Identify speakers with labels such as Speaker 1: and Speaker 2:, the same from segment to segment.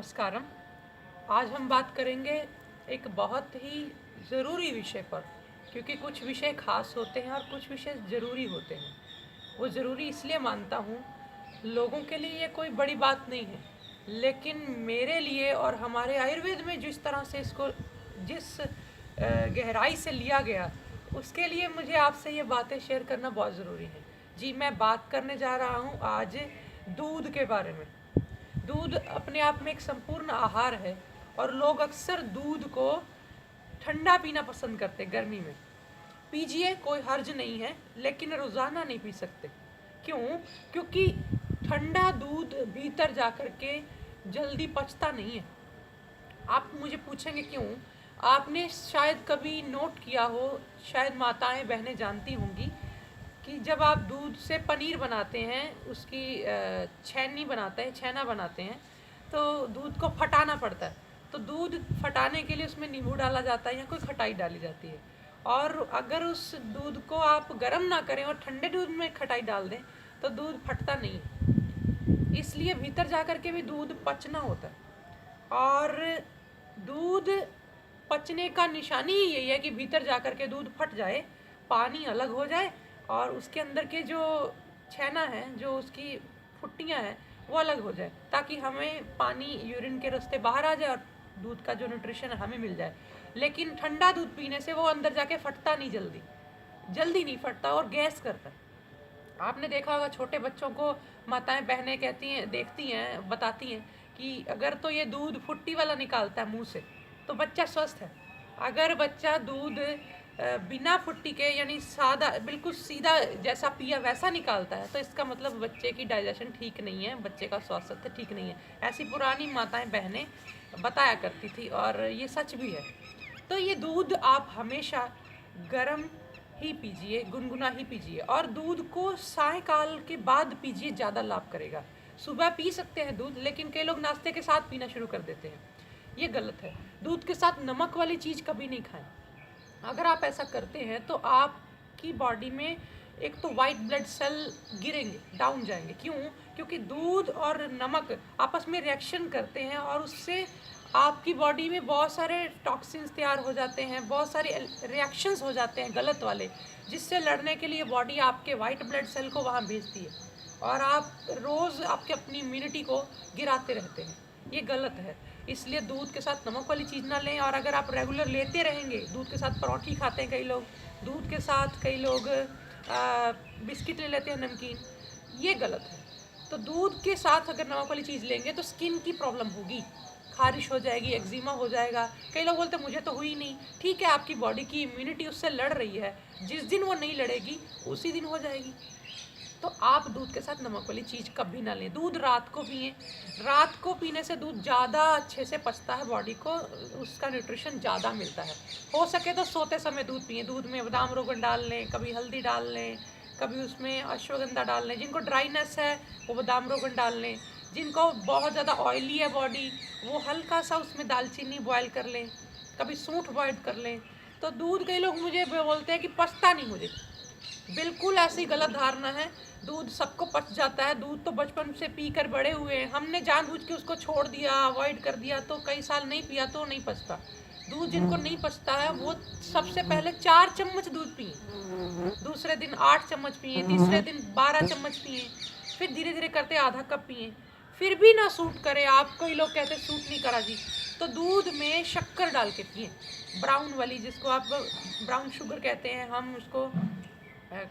Speaker 1: नमस्कारम। आज हम बात करेंगे एक बहुत ही ज़रूरी विषय पर, क्योंकि कुछ विषय खास होते हैं और कुछ विषय ज़रूरी होते हैं। वो ज़रूरी इसलिए मानता हूँ, लोगों के लिए ये कोई बड़ी बात नहीं है, लेकिन मेरे लिए और हमारे आयुर्वेद में जिस तरह से इसको जिस गहराई से लिया गया, उसके लिए मुझे आपसे ये बातें शेयर करना बहुत ज़रूरी है। जी, मैं बात करने जा रहा हूँ आज दूध के बारे में। दूध अपने आप में एक संपूर्ण आहार है और लोग अक्सर दूध को ठंडा पीना पसंद करते हैं। गर्मी में पीजिए, कोई हर्ज नहीं है, लेकिन रोज़ाना नहीं पी सकते। क्यों? क्योंकि ठंडा दूध भीतर जा कर के जल्दी पचता नहीं है। आप मुझे पूछेंगे क्यों? आपने शायद कभी नोट किया हो, शायद माताएं बहनें जानती होंगी कि जब आप दूध से पनीर बनाते हैं, उसकी छेना बनाते हैं, तो दूध को फटाना पड़ता है। तो दूध फटाने के लिए उसमें नींबू डाला जाता है या कोई खटाई डाली जाती है। और अगर उस दूध को आप गर्म ना करें और ठंडे दूध में खटाई डाल दें तो दूध फटता नहीं है। इसलिए भीतर जा कर के भी दूध पचना होता है। और दूध पचने का निशानी ही यही है कि भीतर जा कर के दूध फट जाए, पानी अलग हो जाए और उसके अंदर के जो छेना है, जो उसकी फुट्टियाँ हैं, वो अलग हो जाए, ताकि हमें पानी यूरिन के रास्ते बाहर आ जाए और दूध का जो न्यूट्रिशन है हमें मिल जाए। लेकिन ठंडा दूध पीने से वो अंदर जाके फटता नहीं, जल्दी नहीं फटता और गैस करता है। आपने देखा होगा, छोटे बच्चों को माताएं बहनें कहती हैं, देखती हैं, बताती हैं कि अगर तो ये दूध फुट्टी वाला निकालता है मुंह से तो बच्चा स्वस्थ है। अगर बच्चा दूध बिना फुट्टी के, यानी सादा, बिल्कुल सीधा जैसा पिया वैसा निकालता है, तो इसका मतलब बच्चे की डाइजेशन ठीक नहीं है, बच्चे का स्वास्थ्य ठीक नहीं है। ऐसी पुरानी माताएं बहनें बताया करती थी और ये सच भी है। तो ये दूध आप हमेशा गर्म ही पीजिए, गुनगुना ही पीजिए, और दूध को सायंकाल के बाद पीजिए, ज़्यादा लाभ करेगा। सुबह पी सकते हैं दूध, लेकिन कई लोग नाश्ते के साथ पीना शुरू कर देते हैं, ये गलत है। दूध के साथ नमक वाली चीज़ कभी नहीं खाएं। अगर आप ऐसा करते हैं तो आपकी बॉडी में एक तो वाइट ब्लड सेल गिरेंगे, डाउन जाएंगे। क्यों? क्योंकि दूध और नमक आपस में रिएक्शन करते हैं और उससे आपकी बॉडी में बहुत सारे टॉक्सिन्स तैयार हो जाते हैं, बहुत सारे रिएक्शंस हो जाते हैं गलत वाले, जिससे लड़ने के लिए बॉडी आपके वाइट ब्लड सेल को वहाँ भेजती है और आप रोज़ आपके अपनी इम्यूनिटी को गिराते रहते हैं। ये गलत है। इसलिए दूध के साथ नमक वाली चीज़ ना लें। और अगर आप रेगुलर लेते रहेंगे, दूध के साथ परोठी खाते हैं कई लोग, दूध के साथ कई लोग बिस्किट ले लेते हैं, नमकीन, ये गलत है। तो दूध के साथ अगर नमक वाली चीज़ लेंगे तो स्किन की प्रॉब्लम होगी, खारिश हो जाएगी, एक्जिमा हो जाएगा। कई लोग बोलते हैं मुझे तो हुई नहीं। ठीक है, आपकी बॉडी की इम्यूनिटी उससे लड़ रही है, जिस दिन वो नहीं लड़ेगी उसी दिन हो जाएगी। तो आप दूध के साथ नमक वाली चीज़ कभी ना लें। दूध रात को पिए। रात को पीने से दूध ज़्यादा अच्छे से पचता है, बॉडी को उसका न्यूट्रिशन ज़्यादा मिलता है। हो सके तो सोते समय दूध पिए। दूध में बादाम रोगन डाल लें, कभी हल्दी डाल लें, कभी उसमें अश्वगंधा डाल लें। जिनको ड्राइनेस है वो बादाम रोगन डाल लें। जिनको बहुत ज़्यादा ऑयली है बॉडी, वो हल्का सा उसमें दालचीनी बॉयल कर लें, कभी सूंठ बॉयल कर लें। तो दूध, कई लोग मुझे बोलते हैं कि पचता नहीं मुझे, बिल्कुल ऐसी गलत धारणा है। दूध सबको पच जाता है। दूध तो बचपन से पी कर बड़े हुए हैं, हमने जानबूझ के उसको छोड़ दिया, अवॉइड कर दिया, तो कई साल नहीं पिया तो नहीं पचता। दूध जिनको नहीं पचता है वो सबसे पहले 4 चम्मच दूध पिए, दूसरे दिन 8 चम्मच पिए, तीसरे दिन 12 चम्मच पिए, फिर धीरे धीरे करते आधा कप पिए। फिर भी ना सूट करे, आप कई लोग कहते सूट नहीं करा जी, तो दूध में शक्कर डाल के पिए, ब्राउन वाली, जिसको आप ब्राउन शुगर कहते हैं, हम उसको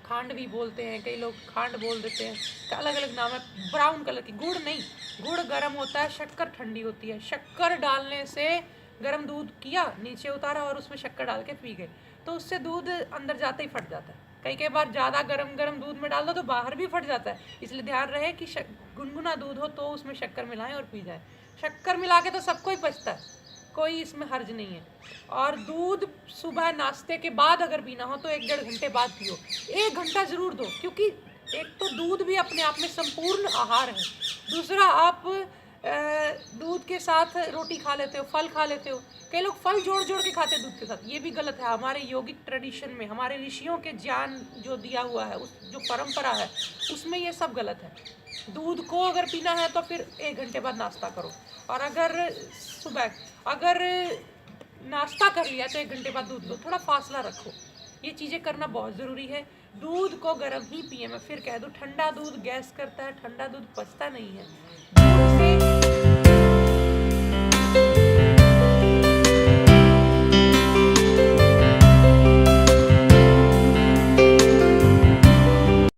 Speaker 1: खांड भी बोलते हैं, कई लोग खांड बोल देते हैं, तो अलग अलग नाम है। ब्राउन कलर की, गुड़ नहीं, गुड़ गर्म होता है, शक्कर ठंडी होती है। शक्कर डालने से, गर्म दूध किया, नीचे उतारा और उसमें शक्कर डाल के पी गए, तो उससे दूध अंदर जाते ही फट जाता है। कई बार ज़्यादा गरम दूध में डाल दो तो बाहर भी फट जाता है। इसलिए ध्यान रहे कि गुनगुना दूध हो तो उसमें शक्कर मिलाएं और पी जाएं। शक्कर मिला के तो सबको ही पचता है, कोई इसमें हर्ज नहीं है। और दूध सुबह नाश्ते के बाद अगर पीना हो तो 1-1.5 घंटे बाद पियो। 1 घंटा ज़रूर दो, क्योंकि एक तो दूध भी अपने आप में संपूर्ण आहार है। दूसरा, आप दूध के साथ रोटी खा लेते हो, फल खा लेते हो। कई लोग फल जोड़ जोड़ के खाते हैं दूध के साथ, ये भी गलत है। हमारे योगिक ट्रेडिशन में, हमारे ऋषियों के ज्ञान जो दिया हुआ है, उस जो परंपरा है, उसमें ये सब गलत है। दूध को अगर पीना है तो फिर 1 घंटे बाद नाश्ता करो, और अगर सुबह अगर नाश्ता कर लिया तो 1 घंटे बाद दूध लो, थोड़ा फासला रखो। ये चीज़ें करना बहुत ज़रूरी है। दूध को गर्म ही पिए, मैं फिर कह दूँ, ठंडा दूध गैस करता है, ठंडा दूध पचता नहीं है। दूध से